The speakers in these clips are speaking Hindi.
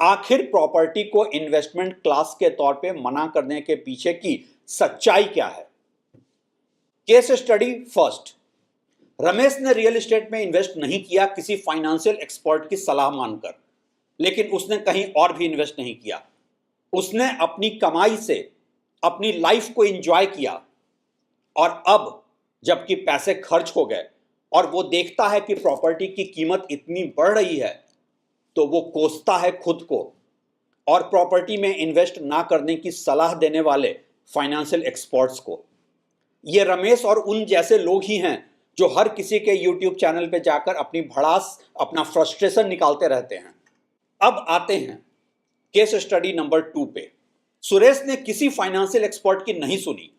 आखिर प्रॉपर्टी को इन्वेस्टमेंट क्लास के तौर पे मना करने के पीछे की सच्चाई क्या है? Case study first. रमेश ने रियल एस्टेट में इन्वेस्ट नहीं किया किसी फाइनेंशियल एक्सपर्ट की सलाह मानकर, लेकिन उसने कहीं और भी इन्वेस्ट नहीं किया। उसने अपनी कमाई से अपनी लाइफ को एंजॉय किया, और अब जबकि पैसे खर्च हो गए और वो देखता है कि प्रॉपर्टी की कीमत इतनी बढ़ रही है, तो वो कोसता है खुद को और प्रॉपर्टी में इन्वेस्ट ना करने की सलाह देने वाले फाइनेंशियल एक्सपर्ट्स को। ये रमेश और उन जैसे लोग ही हैं जो हर किसी के यूट्यूब चैनल पे जाकर अपनी भड़ास, अपना फ्रस्ट्रेशन निकालते रहते हैं। अब आते हैं केस स्टडी नंबर 2 पे। सुरेश ने किसी फाइनेंशियल एक्सपर्ट की नहीं सुनी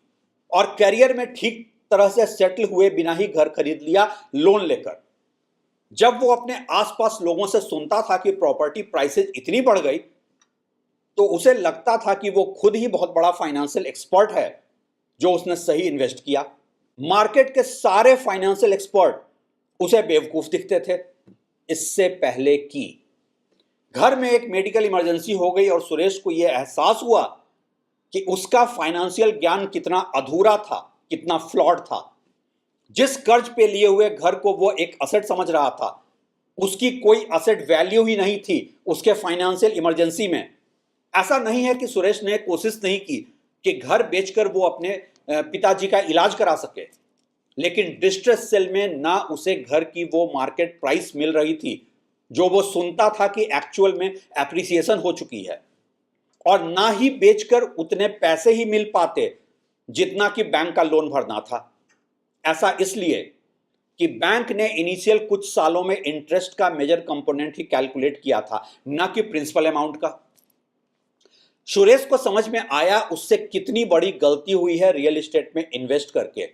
और करियर में ठीक तरह से सेटल हुए बिना ही घर खरीद लिया लोन लेकर। जब वो अपने आसपास लोगों से सुनता था कि प्रॉपर्टी प्राइसेस इतनी बढ़ गई, तो उसे लगता था कि वो खुद ही बहुत बड़ा फाइनेंशियल एक्सपर्ट है जो उसने सही इन्वेस्ट किया। मार्केट के सारे फाइनेंशियल एक्सपर्ट उसे बेवकूफ दिखते थे। इससे पहले कि घर में एक मेडिकल इमरजेंसी हो गई और सुरेश को यह एहसास हुआ कि उसका फाइनेंशियल ज्ञान कितना अधूरा था, कितना फ्लॉड था। जिस कर्ज पे लिए हुए घर को वो एक असेट समझ रहा था, उसकी कोई असेट वैल्यू ही नहीं थी उसके फाइनेंशियल इमरजेंसी में। ऐसा नहीं है कि सुरेश ने कोशिश नहीं की कि घर बेचकर वो अपने पिताजी का इलाज करा सके, लेकिन डिस्ट्रेस सेल में ना उसे घर की वो मार्केट प्राइस मिल रही थी जो वो सुनता था कि एक्चुअल में एप्रिसिएशन हो चुकी है, और ना ही बेचकर उतने पैसे ही मिल पाते जितना कि बैंक का लोन भरना था। ऐसा इसलिए कि बैंक ने इनिशियल कुछ सालों में इंटरेस्ट का मेजर कंपोनेंट ही कैलकुलेट किया था, ना कि प्रिंसिपल अमाउंट का। सुरेश को समझ में आया उससे कितनी बड़ी गलती हुई है रियल एस्टेट में इन्वेस्ट करके,